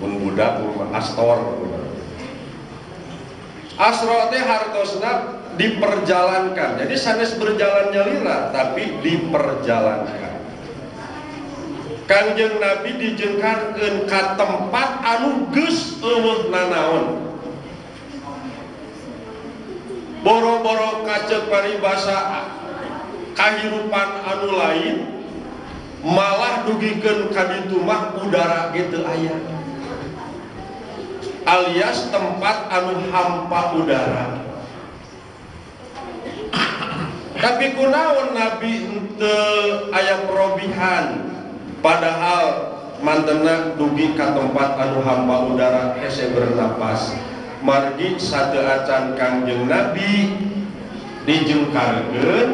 mun budak astor. Asro teh hartosna diperjalankan. Jadi sanes berjalannya lila tapi diperjalankan. Kanjeng Nabi dijengkarkeun ka tempat anu geus eueuh nanaon. Boro-boro kacek paribasa kahirupan anu lain malah dugikeun ka ditu mah udara kitu aya. Alias tempat anu hampa udara. Tapi kunaon Nabi henteu aya perobihan, padahal mantena dugi ka tempat anu hampa udara hese bernapas. Margi sateu acan Kangjeng Nabi dijengkarkeun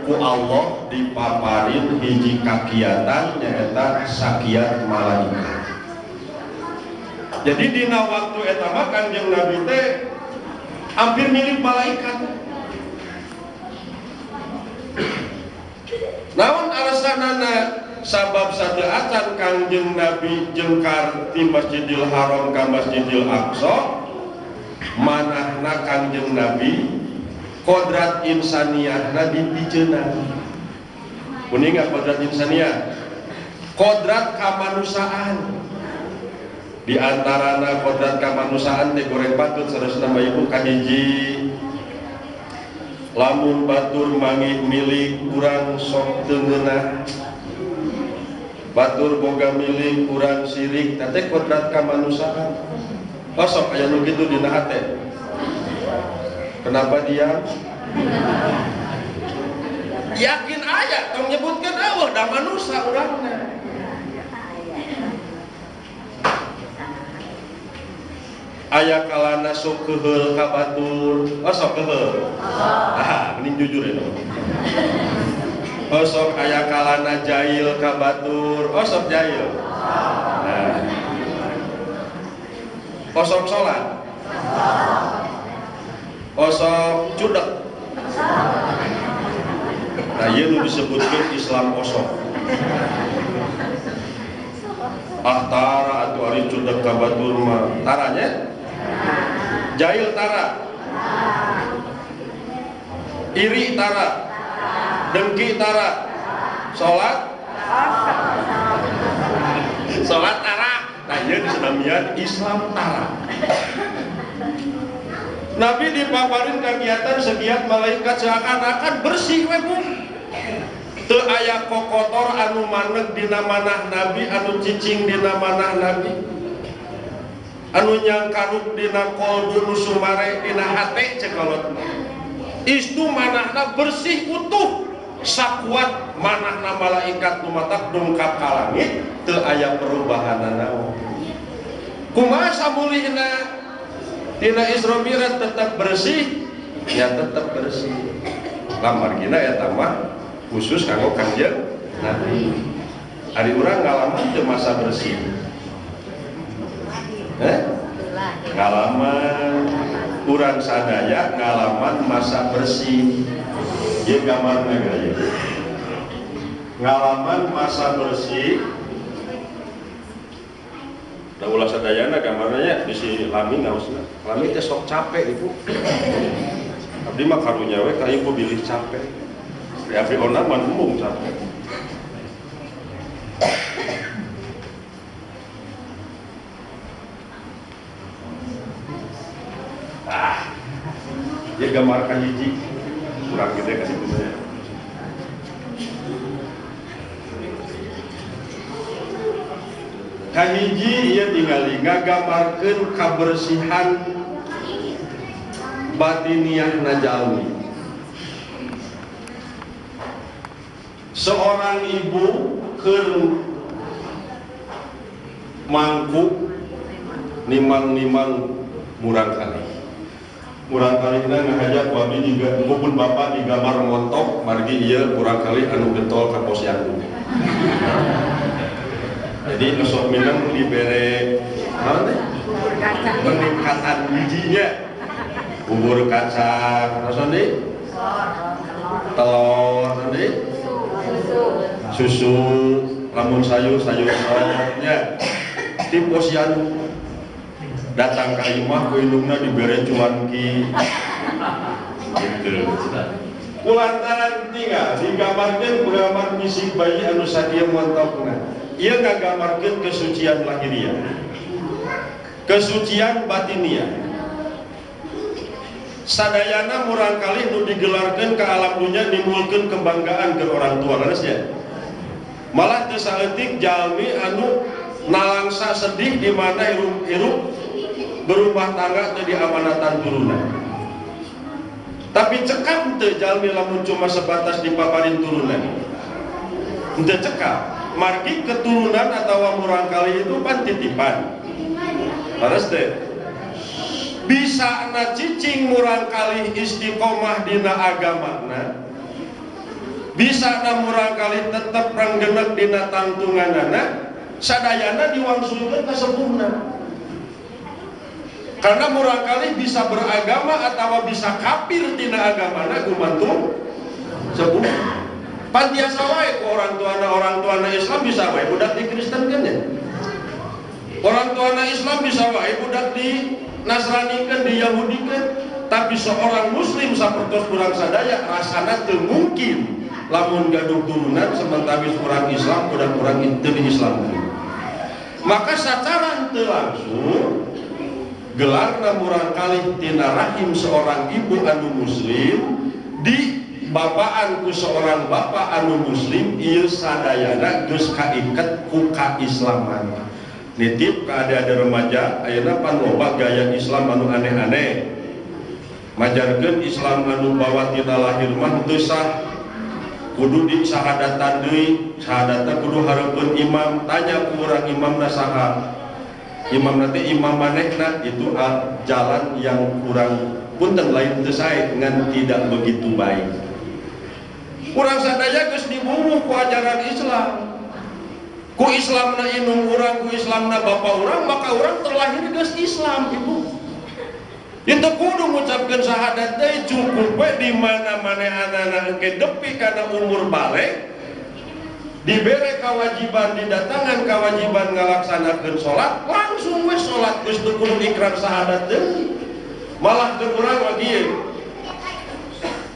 ku Allah dipaparin hiji kakiatan nyaeta sakiat malaikat. Jadi dina waktu eta mah Kanjeng Nabi teh hampir mirip malaikat. Namun alasanana sabab sateu acan Kanjeng Nabi jengkar ti Masjidil Haram ka Masjidil Aqsa, manahna Kanjeng Nabi kodrat insaniyahna dipijeunna. Kuninga kodrat insaniyah, kodrat kamanusaan. Di antarana kodrat kamanusaan teh goreng patut saresna ibu kahiji, lamun batur mangih milik urang sok teu ngeunah, batur boga milik urang sirik, teh kodrat kamanusaan. Sok aya nu kitu dina hate. Kenapa diam? Yakin aya tong nyebutkeun eueuh da manusia urangna. Aya kalana sok keheul ka batur, sok keheul. Mending jujur ya. Sok aya kalana jail ka batur, sok jail. Nah. Sok salat. Sok cudek. Nah, ieu nu disebutkeun Islam osok. Tara atuh ari cudek ka batur mah taranya jail tara, iri tara, dengki tara, sholat tara. Nah ieu disebutkeun Islam tara. Nabi dipaparin kegiatan segiat malaikat seakan-akan bersih we Bu. Teu aya kokotor anu maneg dina manah Nabi, anu cicing dina manah Nabi, anu nyangkaruk dina kolbu nu sumare dina hate cekolot. Istu manahna bersih utuh, sakuat manahna malaikat nu matak dungkap ka langit, teu aya perubahan naon. Kumaha samulihna dina Isra Mi'raj tetap bersih? Ya tetap bersih. Lamargina eta mah khusus kanggo Kanjeng Nabi. Ari urang ngalaman teu masa bersih. Ngalaman urang sadaya ngalaman masa bersih. Ieu gambarna gaya. Ngalaman masa bersih. Da ulah sadayana gambarna bisi lami ngaosna. Lami teh sok capek Ibu. Abdi mah karunya we ka Ibu bilih capek. Ya tapi ona mah umum capek. Dia gambar kahiji kurang gede kasih saya. Kahiji ieu tingali ngagambarkeun kabersihan batiniahna jalmi. Seorang ibu keur mangkuk nimang-nimang murang kali. Murang kali na ngahajak wabi juga maupun bapak digambar montok margi ieu murang kali anu getol ka posyandu. Jadi esok minang dibere naon teh? Peningkatan bijinya. Bubur kacang, naon deui? Telur, naon deui? Susu, lamun sayur sopnya. pasti posyandu datang ke imah ku indungna dibere cuan ki gitu. Kulantaran tinggal digambarkan gambar misi bayi anu sadia montokna. Ieu ngagambarkeun kesucian lahiriah, kesucian batiniah. Sadayana murang kali nu digelarkeun ka alam dunya nimulkeun kebanggaan ke orang tua leresnya. Malah teu saeutik jalmi anu nalangsa sedih di mana hirup berumah tangga teu diamanatan turunan. Tapi cekap teu jalmi lamun cuma sebatas dipaparin turunan. Teu cekap. Margi keturunan atau murang kali itu kan titipan. Terus teh bisa na cicing murang kali istiqomah dina agamana, bisa na murang kali tetap ranggenek dina tangtunganana, sadayana diwangsulkeun ka sempurna. Karena murang kali bisa beragama atau bisa kafir dina agamana gumantung sempurna. Pantiasa wae ku orang tuana Islam bisa wae budak di Kristen kan ya. Orang tuana Islam bisa wae budak di Nasrani kan, di Yahudi kan. Tapi seorang muslim sapertos kurang sadaya rasana teu mungkin lamun gaduh turunan sementara orang Islam budak orang teu di Islam. Maka secara teu langsung gelarna murang kali tina rahim seorang ibu anu muslim di bapaan ku seorang bapak anu muslim ieu sadayana geus kaiket ku kaislaman. Nitip ka ade-ade remaja ayeuna pan loba gaya Islam anu aneh-aneh. Majarkeun Islam anu bawa tina lahir mah teu sah. Kudu di syahadatan deui, syahadatna kudu hareupeun imam. Tanya ku urang imamna saha? Imam nanti imam manehna itu jalan yang kurang punten lain teu sae ngan tidak begitu baik. Kurang sadaya geus dibunuh ku ajaran Islam. Ku Islamna indung urang, ku Islamna bapa urang, maka urang terlahir geus Islam ibu. Itu kudu ngucapkeun syahadat deui cukup we di mana manehanana engke depi kana umur balik dibere kewajiban didatangan kewajiban ngalaksanakeun salat langsung we salat geus teu kudu ikrar syahadat deui. Malah teu urang lagi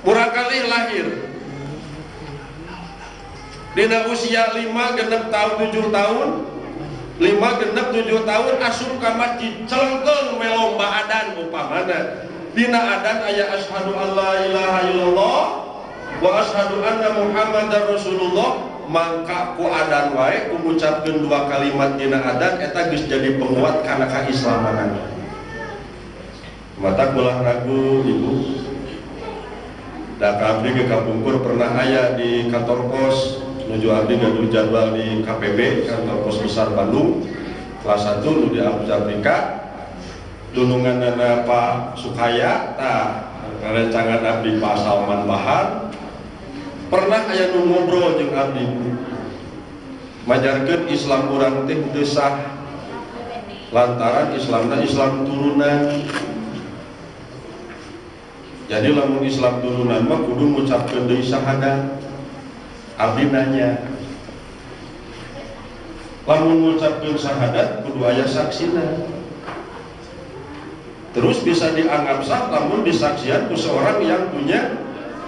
urang kali lahir dina usia 5 genep tahun 7 tahun 5 genep 7 tahun asup ka masjid celengkeun melomba adan upamana dina adan aya asyhadu alla ilaha illallah wa asyhadu anna muhammadar rasulullah mangka ku adan wae ku ngucapkeun 2 kalimat dina adan eta geus jadi penguat kana kaislamanan. Mata kulah ragu ibu da abdi ge kapungkur pernah aya di kantor pos menuju abdi gaduh jadwal di KPB kantor pos besar Bandung kelas 1 nu di Afrika dununganana Pak Sukaya tah rencangan abdi Pak Salman Bahar pernah aya nu ngobrol jeung abdi majarkeun Islam urang teh teu sah lantaran Islamna Islam turunan. Jadi lamun Islam turunan mah kudu ngucapkeun deui syahadat. Abdi nanya, lamun ngucapkeun syahadat kudu aya saksina. Terus bisa dianggap sah lamun disaksian ku seorang yang punya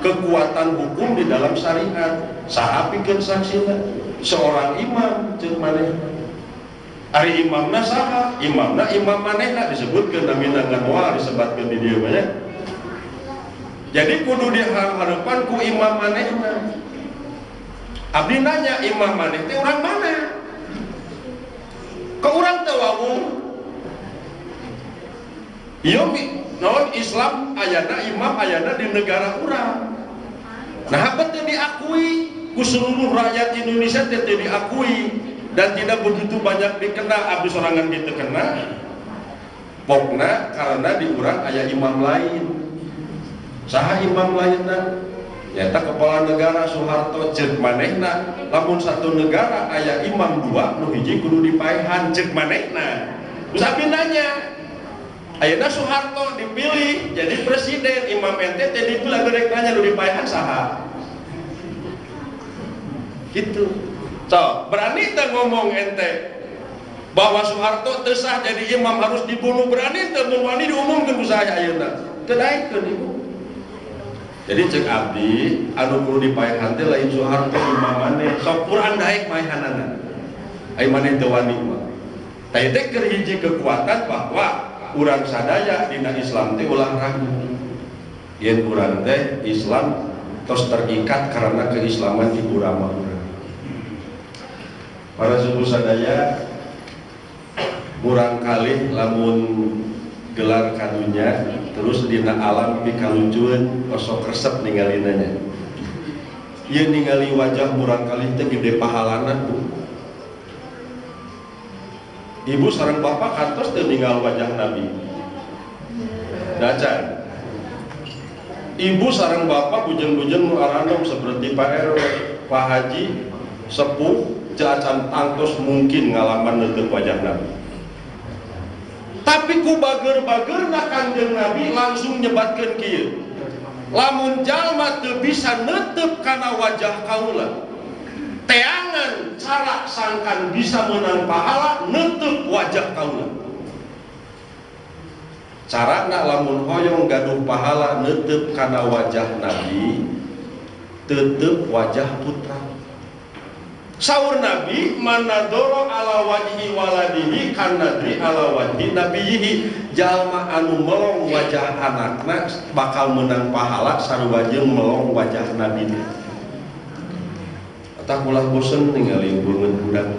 kekuatan hukum di dalam syariat. Saha pikeun saksina? Seorang imam ceuk manehna. Ari imamna saha? Imamna imam manehna disebutkeun namina ngan moal disebutkeun di dieu mah. Jadi kudu dihareupan ku imam manehna. Abdi nanya imam maneh teh urang mana? Ke urang teu wawung. Ieu naon Islam ayana imam ayana di negara urang. Nah teu diakui ku seluruh rakyat Indonesia teh diakui dan tidak begitu banyak dikenal. Abdi sorangan ditu kenal. Pokna karena di urang aya imam lain. Saha imam lainna? Nyata kepala negara Soeharto ceuk manehna lamun satu negara aya imam 2 nu hiji kudu dipaehan ceuk manehna. Terus abdi nanya ayeuna Soeharto dipilih jadi presiden imam ente teh dipilih rek nanya nu dipaehan saha gitu. So berani teh ngomong ente bahwa Soeharto tesah jadi imam harus dibunuh berani teu wani diumumkeun ku saya ayeuna teu daekeun ibu. Jadi cek abdi anu kudu dipaehan teh lain Soeharto imam maneh sok Quran daek maehanana ai maneh teu wani mah tah teh keur hiji kekuatan bahwa urang sadaya dina Islam teh ulah ragu yen urang teh Islam tos terikat karena keislaman di urama urang. Para suku sadaya murang kali lamun gelar kadunya terus dina alam pikalucueun osok resep ningalinanya ieu ningali wajah murang kali teh gede pahalana Bu. Ibu sareng bapak kantos teu ninggal wajah Nabi dacan ibu sareng bapak bujeng-bujeng nu aranom seperti Pak RW Pak Haji sepuh jacan tangtos mungkin ngalaman neuteuk wajah Nabi. Tapi ku bager-bagerna Kanjeng Nabi langsung nyebatkeun kieu. Lamun jalma teu bisa neuteup kana wajah kaula, teangan cara sangkan bisa menang pahala neutup wajah kaula. Carana lamun hoyong gaduh pahala neutup kana wajah Nabi, teutup wajah putra. Saur Nabi manadoro ala wajhi waladihi kanadri ala wajhi nabiyihi. Jalma anu melong wajah anakna bakal menang pahala sarua jeung melong wajah Nabi. Tak ulah bosen ningali beungeun budak.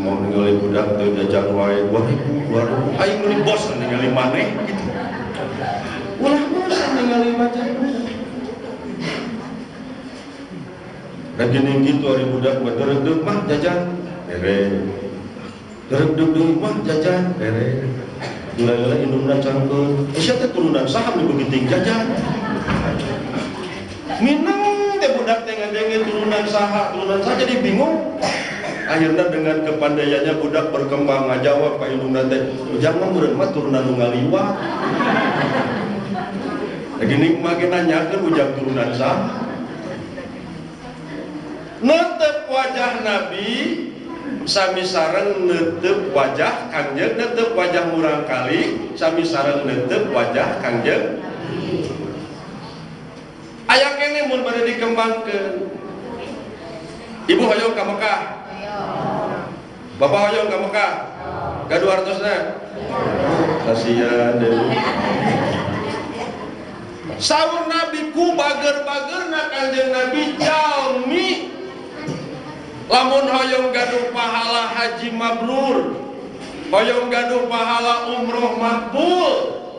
Mau ningali budak teu jajan wae 2000 aing meuli bosen ningali maneh gitu. Ulah bosen ningali wajah budak. Da geuning kitu ari budak mah deureuh mah jajan bere. Deureuh mah jajan bere. Gula-gula indungna cangkeun. Sia teh turunan saha nu begiting jajan. Minang teh budak teh ngadenge turunan saha jadi bingung. Akhirnya dengan kepandaiannya budak berkembang ngajawab ka indungna teh, "Jangan meureun mah turunan nu ngaliwat." Lagi nikmah ge nanyakeun ujang turunan saha. Neuteuk wajah Nabi sami sareng neuteuk wajah Kangjeng, neuteuk wajah murang kali sami sareng neuteuk wajah Kangjeng. Aya kene mun bade dikembangkeun. Ibu hoyong ka Mekah. Bapak hoyong ka Mekah. Gaduh hartosna. Kasihan deui. Saur Nabi ku bager-bagerna Kanjeng Nabi jalmi lamun hoyong gaduh pahala haji mabrur, hoyong gaduh pahala umroh makbul,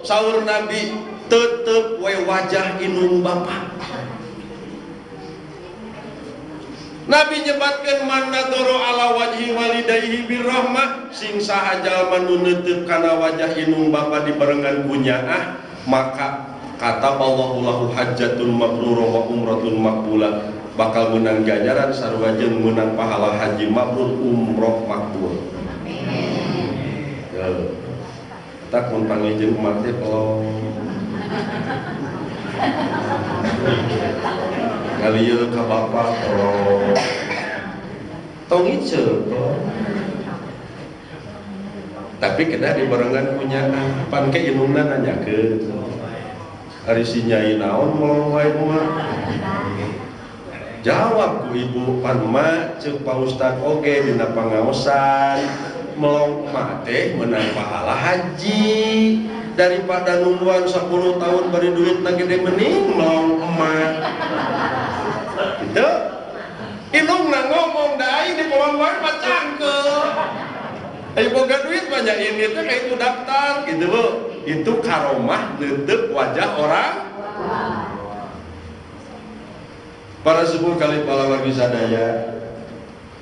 saur Nabi tetep we wajah inung bapak. Nabi nyebatkeun man nadoro ala wajhi walidayhi birrahmah, sing saha jalma nu neuteuk kana wajah inung bapa dibarengan ku nyaah, maka kata Allahu lahu hajjatun mabrurah wa umratun maqbulah, bakal menang ganjaran sarua jeung menang pahala haji mabrur umroh makbul. Ya. Tak mun pangejeun umat teh ngalieu ka bapak tong iceul tapi kena dibarengan punya pan ke inungna nanyakeun ari si nyai naon melong wae mah jawab ku ibu pan mah ceuk Pak Ustad oge dina pangaosan melong mah teh menang pahala haji daripada nungguan 10 tahun bari duit na gede mending melong emak gitu. Inungna ngomong da aing di pohon wae pacangkeun. Ayo boga duit banyak ini teh kayak itu daftar gitu Bu. Itu karomah neuteuk wajah orang. Para sepuh kali palawargi sadaya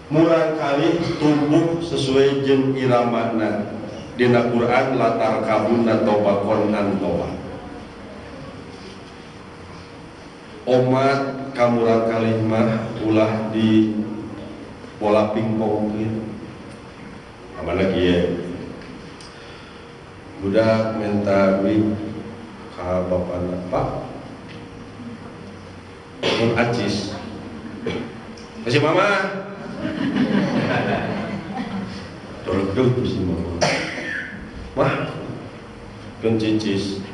murang kali tumbuh sesuai jeung iramana. Dina Quran latar kabunna tobakon antoba. Omat kamurang kalimah ulah di bola pingpong gitu. Apa lagi ya? Budak minta duit ka bapana, Pak. Mun acis. Kasih mama. Beredug si mama. Mah, kan cicis.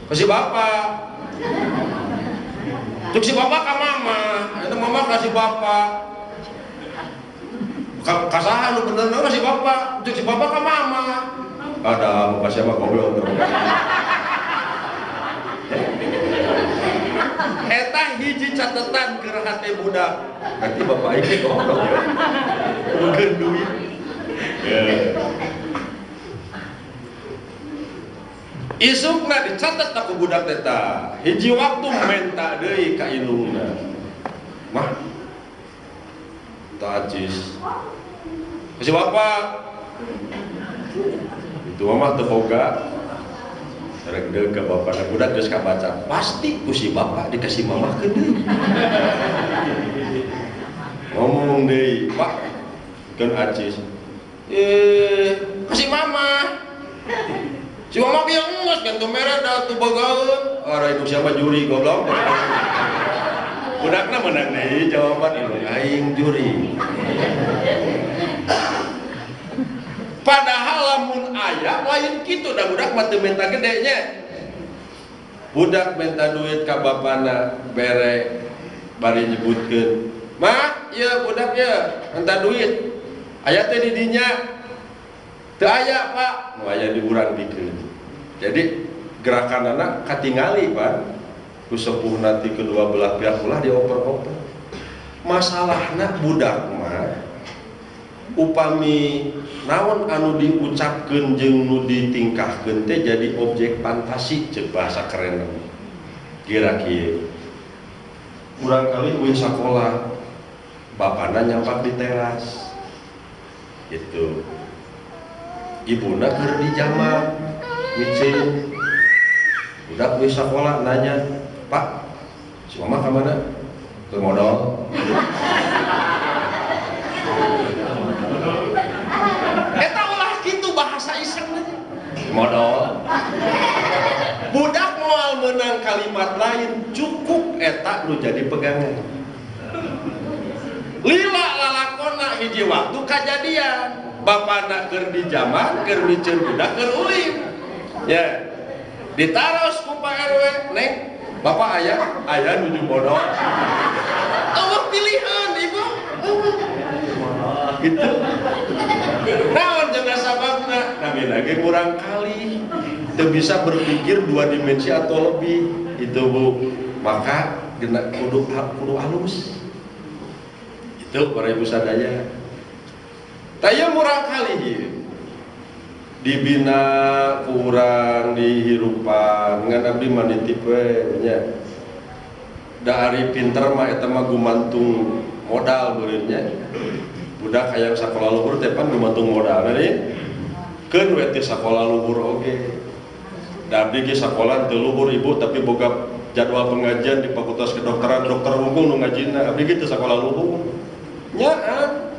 Kasih bapak. Cuk si bapak ka mama. Itu mama kasih bapak. Kasahan lu bener kasih bapak. Cuk si bapak ka mama. Ada mau kasih apa goblok. Eta hiji catatan ke hati budak. Nanti bapak ini goblok ya. Bukan duit. Isukna dicatat aku budak teta. Hiji waktu menta deui ka indungna. Mah. Tajis. Kasih bapak. Itu mama teu boga. Rek deuk ka bapak budak geus kabaca. Pasti ku si bapak dikasih mama ke deui. Ngomong deui, Pak. Kan acis. Kasih mama. Si mama biar ngus gantung merah dah tu bagaun. Orang itu siapa juri goblok. Budakna menang nih jawaban itu aing juri. Padahal lamun aya lain kitu da budak mah teu menta gedenya. Budak menta duit ka bapana bere bari nyebutkeun. Mak, ieu budak ya menta duit. Aya teh di dinya. Teu aya, Pak. Nu aya di urang dikeun. Jadi gerakan anak katingali Pak. Ku sepuh nanti kedua belah pihak ulah dioper-oper. Masalahna budak mah upami naon anu diucapkeun jeung nu ditingkahkeun teh jadi objek fantasi ceuk bahasa keren. Kira kieu. Urang kali uin sakola bapana nyampak di teras. Gitu. Ibuna keur di jamal micin. Budak wis sakola nanya, "Pak, si mama ka mana?" "Ke modal." Eta ulah kitu bahasa iseng teh. Modal. Budak moal meunang kalimat lain cukup eta nu jadi pegangan. Lila lalakonna hiji waktu kajadian. Bapana keur di jaman, keur micin budak keur ulim. Ya. Ditaros ku Pak RW, "Neng, Bapak aya nuju bodoh." Eueuh pilihan, Ibu. Gitu. Naon jeung sababna? Nami lagi kurang kali. Teu bisa berpikir dua dimensi atau lebih. Itu Bu. Maka kudu halus. Itu para ibu sadaya. Taya murang kali ieu. Dibina kurang dihirupan ngan abdi mah nitip we nya. Da ari pinter mah eta mah gumantung modal beureunnya. Budak hayang sakola luhur teh pan gumantung modal nih. Keun we teh sakola luhur oge. Da abdi ge sakola teu luhur ibu tapi boga jadwal pengajian di Fakultas Kedokteran dokter hukum nu ngajina abdi ge teu sakola luhur. Nyaah.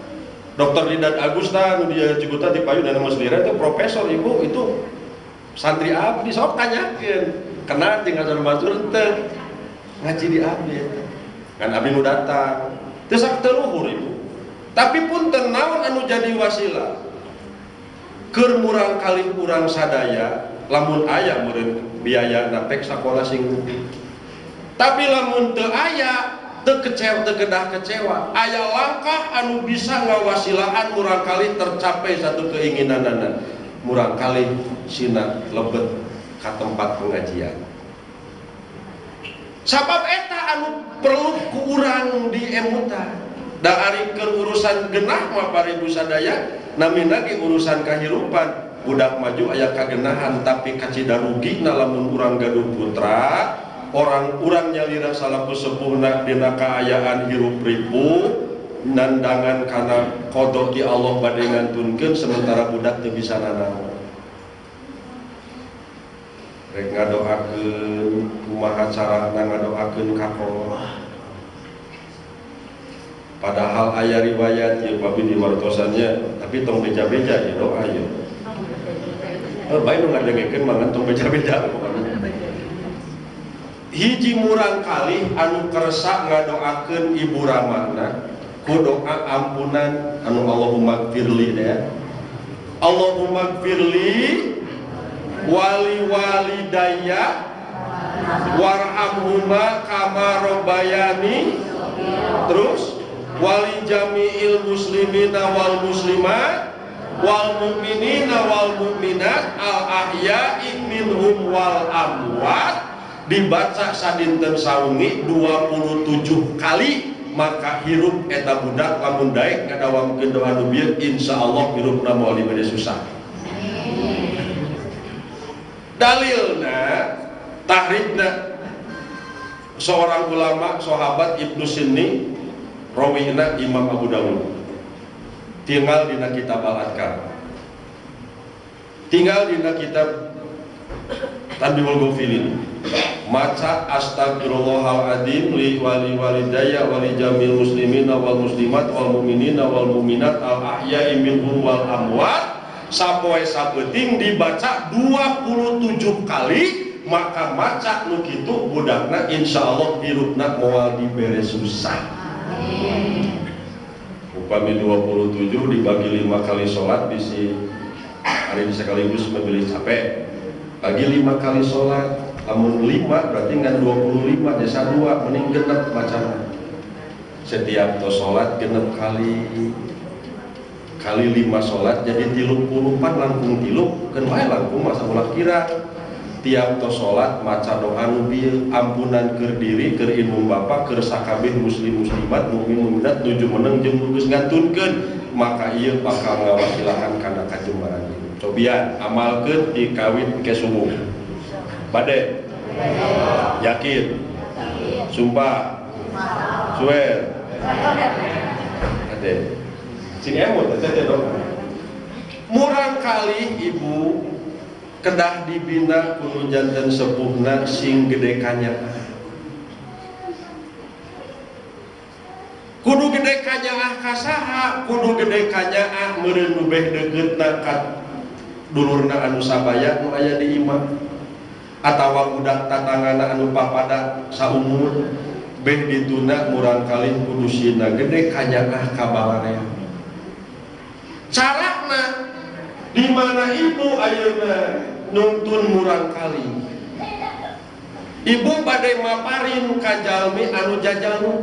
Dokter Didan Agusta nu dia Cibuta di Payu dan Mas Lira itu profesor ibu itu santri abdi sok tanyakeun kenal jeung ngajar matur teu ngaji di abdi kan abdi nu datang teu sak teu luhur ibu tapi pun teu naon anu jadi wasilah keur murang kali urang sadaya lamun aya meureun biaya napek sakola sing tapi lamun teu aya teu kedah kecewa aya langkah anu bisa ngawasilaan murang kali tercapai satu keinginanana murang kali sina lebet ka tempat pengajian sabab eta anu perlu ku urang diemutan da ari keur urusan genah mah para ibu sadaya namina ge urusan kahirupan budak maju aya kagenahan tapi kacida rugina lamun urang gaduh putra orang nyalira salaku sepuhna dina kaayaan hirup ribu nandangan kana qada ti Allah bade ngantunkeun sementara budak teu bisa nanaon. Rek ngadoakeun kumaha carana ngadoakeun ka Allah. Padahal aya riwayat ieu babi diwartosannya tapi tong beja-beja ya doa ieu. Bae nu ngadengekeun mah tong beja-beja pokona. Hiji murang kali anu kersa ngadoakeun ibu ramana ku doa ampunan anu Allahumma gfirli ya Allahumma gfirli wali walidayya warhamhuma kama rabbayani, terus wali jami'il muslimina wal muslimat wal mu'minina wal mu'minat al ahya'i minhum wal amwat, dibaca sadinten sawengi 27 kali, maka hirup eta budak lamun daek ngadawamkeun doa nu bieu insyaallah hirupna moal dibade susah. Dalilna tahribna seorang ulama sahabat Ibnu Sinni rawihna Imam Abu Dawud, tinggal dina kitab Al-Adkar, tinggal dina kitab Tanbihul Ghafilin, maca astagfirullahaladzim li wali walidayya wali jamil muslimina wal muslimat wal mu'minina wal mu'minat al ahya'i minhum wal amwat, sapoe sabeting dibaca 27 kali, maka maca nu kitu budakna insyaallah hirupna moal dibere susah. Upami 27 dibagi 5 kali sholat bisi hari bisa sekaligus memilih capek, bagi 5 kali sholat, namun 5 berarti ngan 25 jasa 2 mending genep macam setiap to sholat genep kali 5 sholat jadi 34 langkung 3 kan wae langkung masa ulah kira tiap to sholat maca doa nu bieu ampunan keur diri keur ilmu bapa keur sakabeh muslim muslimat mukmin mukminat nuju meneng jeung geus ngantunkeun, maka ieu bakal ngawasilahan kana kajumbaran ieu. Cobian amalkeun di kawin ke subuh. Bade? Yakin? Sumpah? Swear? Ade. Sini emot aja dong. Murang kali ibu kedah dibina kudu janten sepuhna sing gede kanyaah. Kudu gede kanyaah ka saha? Kudu gede kanyaah meureun nu beh deuketna ka dulurna anu sabaya nu aya di imah, atawa budak tatangana anu papada saumur beh dituna murang kali kudu sieuna gede kanyaah ka balarea. Carana di mana ibu ayeuna nuntun murang kali, ibu badai maparin ka jalmi anu jajalmu,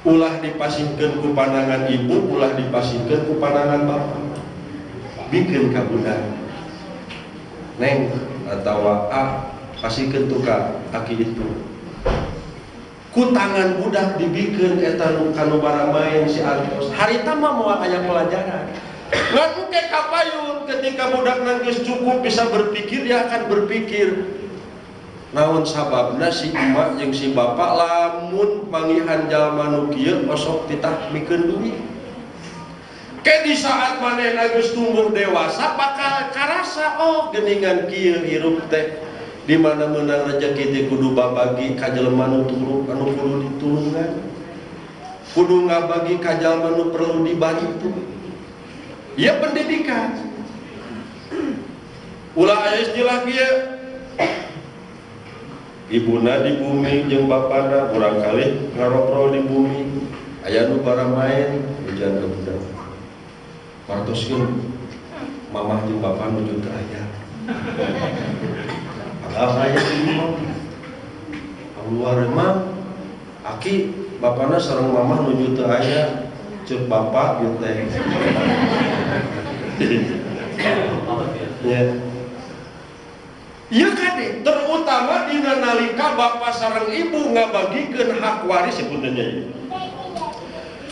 ulah dipasingkeun ku pandangan ibu, ulah dipasingkeun ku pandangan bapak, bikin ka budak neng atawa pasingkeun tu ka aki itu, ku tangan budak dibikeun eta nu kanu baramain si Artos harita mah moal aya pelajaran. Ngan engke kapayun ketika budak nangis cukup bisa berpikir, dia akan berpikir naon sababna si emak jeung si bapak lamun mangihan jalma nu kieu osok ditahmikeun duit. Ke di saat manehna geus tumbuh dewasa bakal karasa oh geuningan kieu hirup teh di mana meunang rezeki teh kudu babagi ka jelema nu tulung anu kudu ditulungan, kudu ngabagi ka jalma nu perlu dibantu. Ya pendidikan. Ulah aya istilah kieu. Ibuna di bumi jeung bapana urang kali ngarokro di bumi. Aya nu baramain hujan ka budak. Partoskeun mamah jeung bapa nuju teu aya. Padahal aya di imah. Luar mah aki bapana sareng mamah nuju teu aya. Cek bapak gitu ya. Ieu kade terutama dina nalika bapak sareng ibu ngabagikeun hak waris sebenarnya.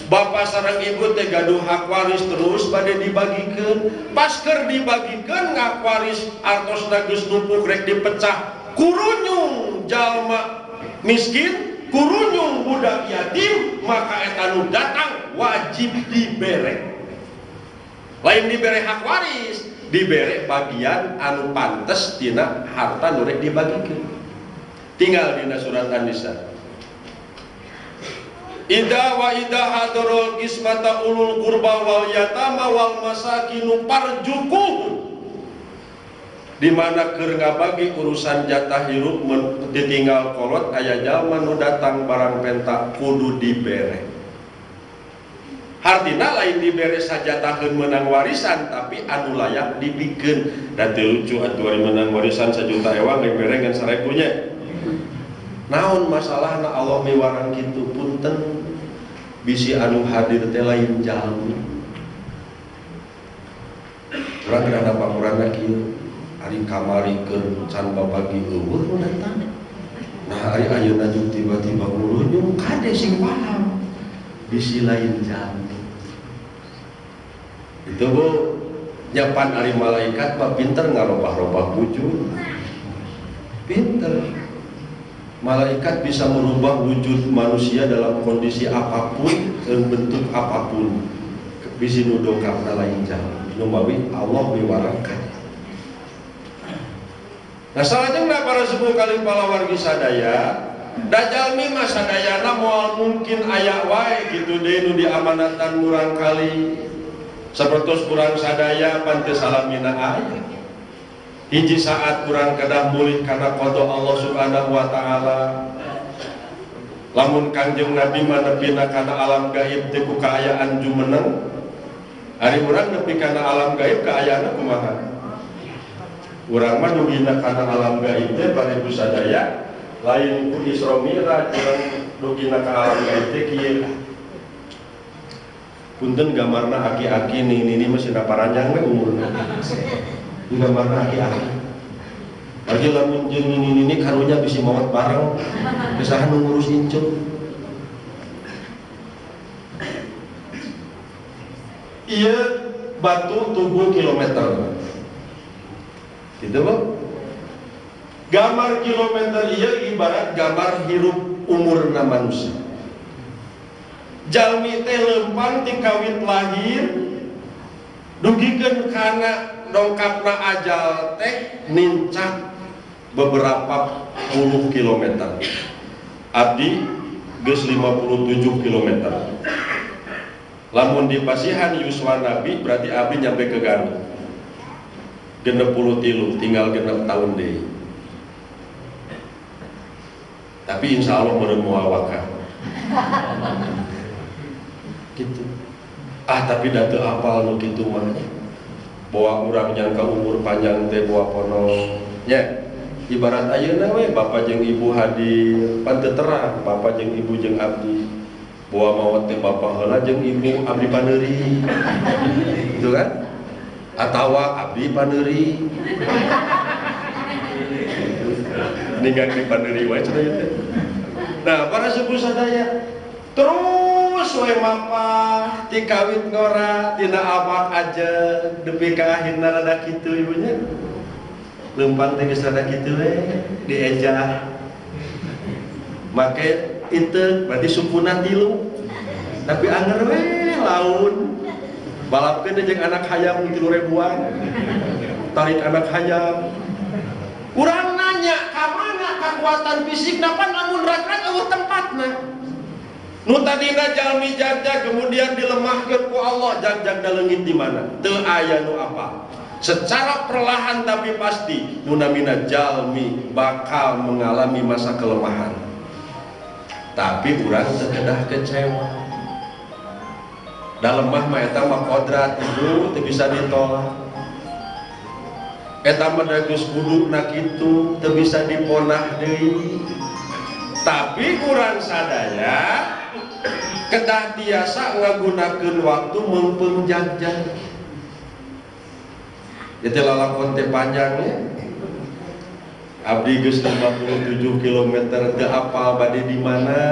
Bapak sareng ibu teh gaduh hak waris terus bade dibagikeun. Pas keur dibagikeun hak waris artosna geus numpuk rek dipecah. Kurunyung jalma miskin, kurunyung budak yatim, maka eta nu datang wajib dibere. Lain dibere hak waris, dibere bagian anu pantes tina harta nu rek dibagikeun. Tinggal dina surat An-Nisa. Idza wa idza hadarul qismata ulul qurba wal yatama wal masakinu parjukuhum. Di mana keur ngabagi urusan jatah hirup ditinggal kolot aya jalma nu datang barang penta kudu dibere. Hartina lain diberi sajatakeun menang warisan, tapi anu layak dipikeun. Dan lucu atuh ari menang warisan 1 juta ewang dibere ngan 1000 nya. Naon masalahna Allah miwarang kitu punten bisi anu hadir teh lain jalmi. Urang kada pamurana kieu ari kamari keur can babagi eueuh nu datang. Nah ari ayeuna jeung tiba-tiba ngulunyung kade sing paham bisi lain jalmi. Itu bu nyapan ari malaikat mah pinter ngarobah-robah wujud. Pinter. Malaikat bisa merubah wujud manusia dalam kondisi apapun dan bentuk apapun. Bisi nu dongkapna lain jalmi. Nu mawi Allah miwarakan. Nah salajengna para sepuh kali palawargi sadaya, da jalmi mah sadayana moal mungkin aya wae kitu deui nu diamanatan murang kali. Sapertos kurang sadaya pantes salamina aya. Hiji saat kurang kedah mulih karena qada Allah Subhanahu wa taala. Lamun Kanjeng Nabi mah nepina kana alam gaib teh ku kaayaan jumeneng. Ari urang nepi kana alam gaib kaayaanna kumaha? Urang mah dugina kana alam gaib teh bari sadaya lain ku Isra Mi'raj urang dugina ka alam gaib teh kieu. Punten gambarna aki-aki nih masih paranjang we umurna. Gambarna aki-aki. Bagi lamun jeung ini karunya bisi maot bareng. Kesahan nu ngurus incung. Ieu batu 7 kilometer. Gitu Bang. Gambar kilometer ieu ibarat gambar hirup umurna manusia. Jalmi teh lempang ti kawit lahir dugikeun kana dongkapna ajal teh nincak beberapa puluh kilometer. Abdi geus 57 kilometer. Lamun di pasihan yuswa Nabi berarti abdi nyampe ke Garut. 63 tinggal 6 tahun deui. Tapi insya Allah meureun moal wakaf. Gitu. Tapi datu apal nu kitu mah. Bawa urang nyangka umur panjang teh bawa pono. Nya. Ibarat ayeuna we bapak jeung ibu hadir, pan teu terang bapak jeung ibu jeung abdi. Bawa maot teh bapak heula jeung ibu abdi paneuri. Gitu kan? Atawa abdi paneuri. Ninggal di paneuri wae cenah teh. Nah, para sepuh sadaya terus we mapah ti kawit ngora tina abak aja depi ka akhirna rada kitu ibunya lempang teh geus rada kitu we diejah make itu berarti sumpuna 3 tapi anger we laun balapkeun jeung anak hayam 3.000-an tarik anak hayam urang nanya ka mana kekuatan fisik napan lamun rag-rag eueuh tempatna. Nu tadina jalmi jajak kemudian dilemahkeun ku Allah jajak da leungit di mana? Teu aya nu apa. Secara perlahan tapi pasti nu namina jalmi bakal mengalami masa kelemahan. Tapi urang teu kedah kecewa. Da lemah mah eta mah kodrat itu teu bisa ditolak. Eta mah da geus buduna kitu teu bisa diponah deui. Tapi urang sadaya kedah biasa ngagunakeun waktu meumpeng jajak. Jadi lalakon teh panjangnya. Abdi geus 57 km teu apal bade di mana.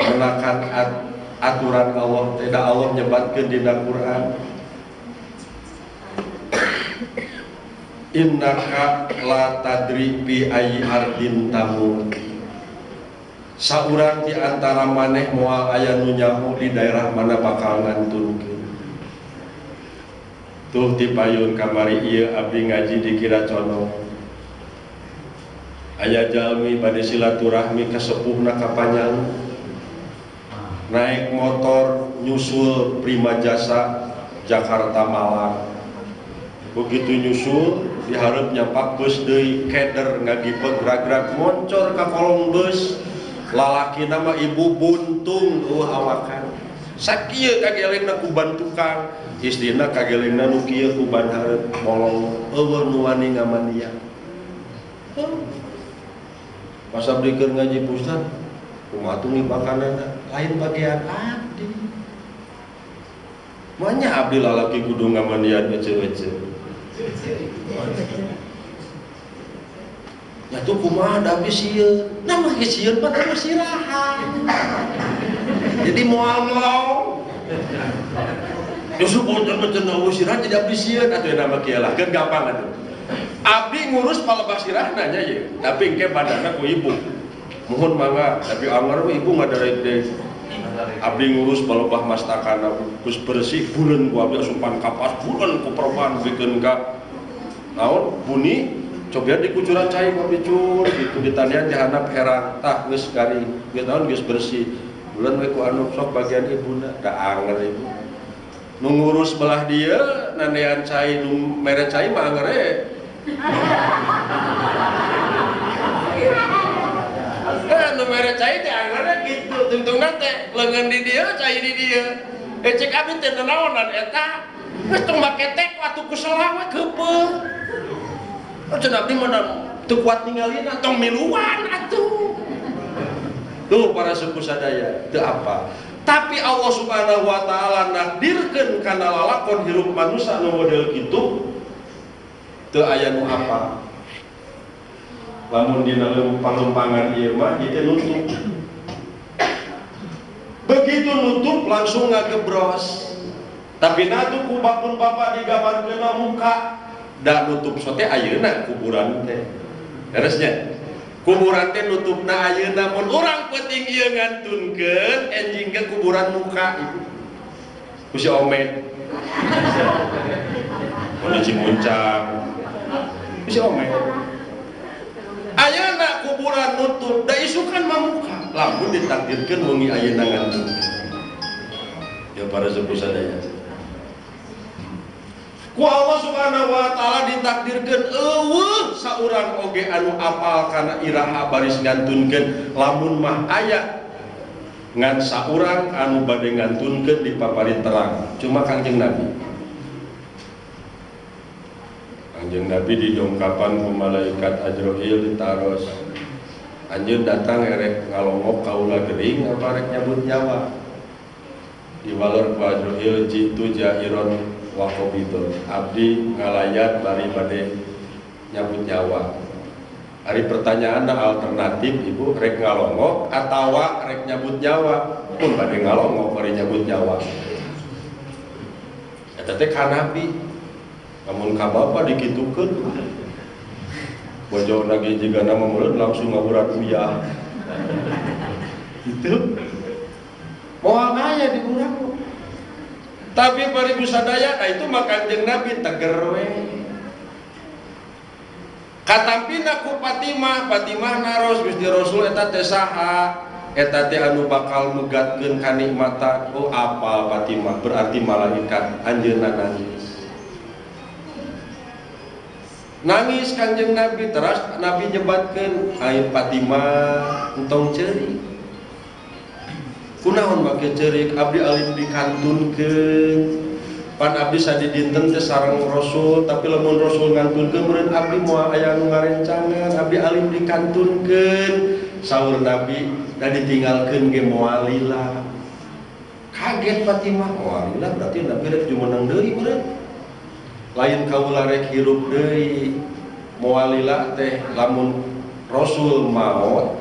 Menakan aturan Allah teh da Allah nyebatkeun dina Quran. Innaka la tadri bi ayyi ardin tamut. Saurang di antara maneh moal aya nu nyaho di daerah mana bakal ngantunkeun. Tuh ti payun kamari ieu abdi ngaji di Kiracono. Aya jalmi bade silaturahmi ka sepuhna ka Panyang. Naik motor nyusul Prima Jasa Jakarta Malang. Begitu nyusul dihareup nyapak bus deui keder ngagipeg rag-rag moncor ka kolong bus. Lalaki nama ibu buntung awakan sakieu kagelengna kuban tukang, istrina kagelengna nu kieu kuban hareup molong eueuh nu wani ngamandian. Pas abdi keur ngaji pusat, kumaha tuh bakanana lain bagian abdi. Manya abdi lalaki kudu ngamandian ece-ece. Ya tuh kumaha da abdi sieun. Nah ge sieun mah terus sirahan. Jadi moal melong. Justru boten-boten eueuh sirahan jadi abdi sieun atuh nama kieu lah, keun gampang atuh. Abdi ngurus palebah sirahna nya ye, tapi engke badanna ku ibu. Mohon mangga, tapi anger ibu ngadarek deui. Abdi ngurus palebah mastakana geus bersih buleun ku abdi asupan kapas buleun ku perban bikeun ka naon buni cobian dikucuran cai ku abdi cur gitu ditanian jahanap herang tah geus garing geus naon geus bersih buleun we ku anu sok bagian ibuna da anger ibu nu ngurus belah dieu nanean cai nu mere cai mah anger nu mere cai teh anger gitu tungtungan teh leungeun di dieu cai di dieu cek abdi teh naonan eta geus tong make tek atuh ku salah we keupeuh cenah abdi mah teu kuat ningalina tong miluan atuh tuh para suku sadaya teu apa tapi Allah Subhanahu wa taala nakdirkeun kana lalakon hirup manusia nu model kitu teu aya nu apa lamun dina palumpangan ieu mah ieu nutup begitu nutup langsung ngagebros tapi natu ku bapun bapa digambarkeun muka da nutup sote ayeuna kuburan teh beresnya kuburan teh nutupna ayeuna mun urang penting ieu ngantunkeun enjing ke kuburan muka ibu ku si omet mun cimuncang ku si omet ayeuna kuburan nutup da isukan mamuka lamun ditakdirkeun wengi ayeuna ngantunkeun ya para sepuh sadaya ku Allah Subhanahu wa taala ditakdirkeun eueuh saurang oge anu apal kana iraha baris ngantunkeun lamun mah aya ngan saurang anu bade ngantunkeun di paparin terang cuma Kangjeng Nabi didongkapan ku malaikat Ajroil ditaros anjeun datang erek ngalongok kaula geuring apa rek nyabut nyawa diwaleur ku Ajroil jitu jairon wakobito abdi ngalayat bari bade nyabut nyawa hari pertanyaan alternatif ibu rek ngalongok atawa rek nyabut nyawa pun bade ngalongok bari nyabut nyawa eta teh ka nabi namun ka bapa dikitukeun bojo lagi jigana mamuleun langsung ngaburat uyah gitu moal aya di urang tapi baribu sadaya itu mah Kanjeng Nabi teger we katampina ku Fatimah naros Gusti Rasul eta teh saha eta teh anu bakal megatkeun kanikmatan oh apa Fatimah berarti malaikat anjeunna nangis Kanjeng Nabi terus Nabi nyebatkeun ai Fatimah entong ceurik kunaon make ceurik abdi alim dikantunkeun pan abdi sadi dinten teh sareng Rasul tapi lamun Rasul ngantunkeun meureun abdi moal aya nu ngarencangan abdi alim dikantunkeun saur Nabi da ditinggalkeun ge moal lila kaget Fatimah moal lila berarti Nabi rek jumeneng deui meureun lain kaula rek hirup deui moal lila teh lamun Rasul maot